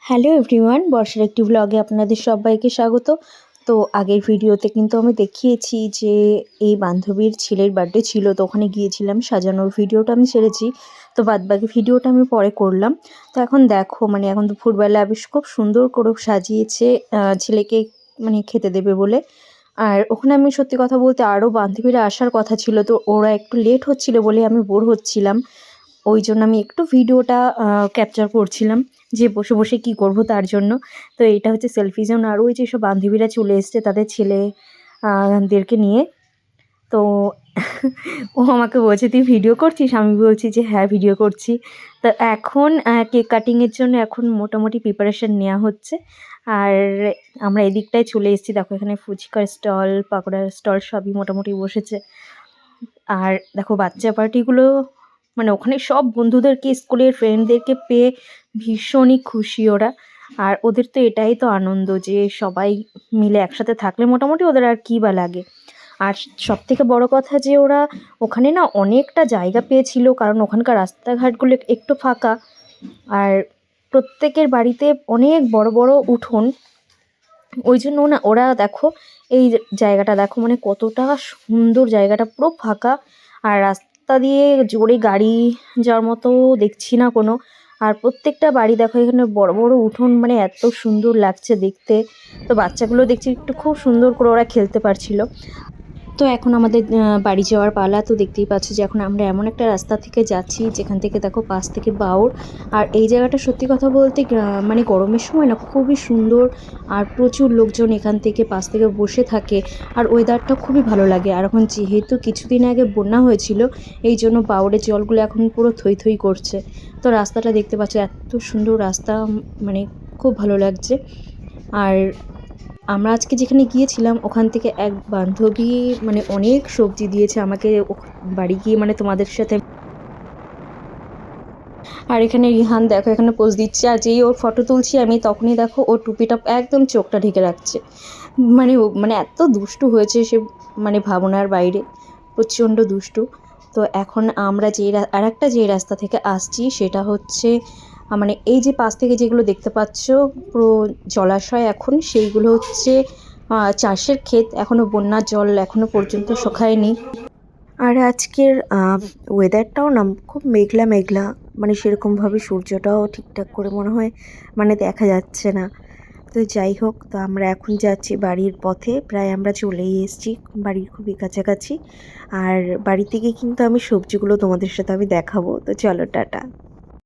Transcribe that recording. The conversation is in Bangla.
হ্যালো এভরিওয়ান, বর্ষার একটি ব্লগে আপনাদের সবাইকে স্বাগত। তো আগের ভিডিওতে কিন্তু আমি দেখিয়েছি যে এই বান্ধবীর ছেলের বার্থডে ছিল, তো ওখানে গিয়েছিলাম, সাজানোর ভিডিওটা আমি ছেড়েছি। তো বাদবাকি ভিডিওটা আমি পরে করলাম। তো এখন দেখো এখন দুপুরবেলা বেশ খুব সুন্দর করে সাজিয়েছে ছেলেকে খেতে দেবে বলে। আর ওখানে আমি সত্যি কথা বলতে আরও বান্ধবীরা আসার কথা ছিল, তো ওরা একটু লেট হচ্ছিল বলে আমি বোর হচ্ছিলাম। ওই জন্য আমি একটু ভিডিওটা ক্যাপচার করছিলাম যে বসে বসে কি করব তার জন্য। তো এটা হচ্ছে সেলফি জোন। আর ওই যেসব বান্ধবীরা চলে এসছে তাদের ছেলে দেরকে নিয়ে। তো ও আমাকে বলছে, তুই ভিডিও করছিস? আমি বলছি যে হ্যাঁ, ভিডিও করছি। তো এখন কেক কাটিংয়ের জন্য এখন মোটামুটি প্রিপারেশান নেওয়া হচ্ছে। আর আমরা এদিকটায় চলে এসেছি। দেখো এখানে ফুচকার স্টল, পাকোড়ার স্টল সবই মোটামুটি বসেছে। আর দেখো বাচ্চা পার্টিগুলো ওখানে সব বন্ধুদেরকে, স্কুলের ফ্রেন্ডদেরকে পেয়ে ভীষণই খুশি ওরা। আর ওদের তো এটাই তো আনন্দ যে সবাই মিলে একসাথে থাকলে মোটামুটি ওদের আর কী বা লাগে। আর সবথেকে বড় কথা যে ওরা ওখানে না অনেকটা জায়গা পেয়েছিল, কারণ ওখানকার রাস্তাঘাটগুলো একটু ফাঁকা। আর প্রত্যেকের বাড়িতে অনেক বড় বড় উঠোন, ওই জন্য না ওরা দেখো এই জায়গাটা দেখো কতটা সুন্দর, জায়গাটা পুরো ফাঁকা। আর রাস্তা দিয়ে জোরে গাড়ি যাওয়ার মতো দেখছি না কোনো। আর প্রত্যেকটা বাড়ি দেখো এখানে বড় বড় উঠোন, এত সুন্দর লাগছে দেখতে। তো বাচ্চাগুলো দেখছি একটু খুব সুন্দর করে ওরা খেলতে পারছিল। তো এখন আমাদের বাড়ি যাওয়ার পালা। তো দেখতেই পাচ্ছি যে এখন আমরা এমন একটা রাস্তা থেকে যাচ্ছি যেখান থেকে দেখো পাশ থেকে বাওর। আর এই জায়গাটা সত্যি কথা বলতে গরমের সময় না খুবই সুন্দর। আর প্রচুর লোকজন এখান থেকে পাশ থেকে বসে থাকে। আর ওয়েদারটা খুবই ভালো লাগে। আর এখন যেহেতু কিছুদিন আগে বন্যা হয়েছিল, এই জন্য বাওরের জলগুলো এখন পুরো থই থই করছে। তো রাস্তাটা দেখতে পাচ্ছ, এত সুন্দর রাস্তা, খুব ভালো লাগছে। আর আমরা আজকে যেখানে গিয়েছিলাম ওখান থেকে এক বান্ধবী অনেক সবজি দিয়েছে আমাকে বাড়ি গিয়ে তোমাদের সাথে। আর এখানে রিহান দেখো এখানে পোজ দিচ্ছে। আর যেই ওর ফটো তুলছি আমি, তখনই দেখো ওর টুপিটা একদম চোখটা ঢেকে রাখছে। এত দুষ্টু হয়েছে সে, ভাবনার বাইরে, প্রচণ্ড দুষ্টু। তো এখন আমরা আর একটা যে রাস্তা থেকে আসছি সেটা হচ্ছে এই যে পাশ থেকে যেগুলো দেখতে পাচ্ছ পুরো জলাশয়, এখন সেইগুলো হচ্ছে চাষের ক্ষেত। এখনও বন্যার জল এখনও পর্যন্ত শুকায়নি। আর আজকের ওয়েদারটাও না খুব মেঘলা মেঘলা, সেরকমভাবে সূর্যটাও ঠিকঠাক করে মনে হয় দেখা যাচ্ছে না। তো যাই হোক, তো আমরা এখন যাচ্ছি বাড়ির পথে, প্রায় আমরা চলেই এসেছি বাড়ির খুবই কাছাকাছি। আর বাড়ি থেকে কিন্তু আমি সবজিগুলো তোমাদের সাথে আমি দেখাবো। তো চলো, টাটা।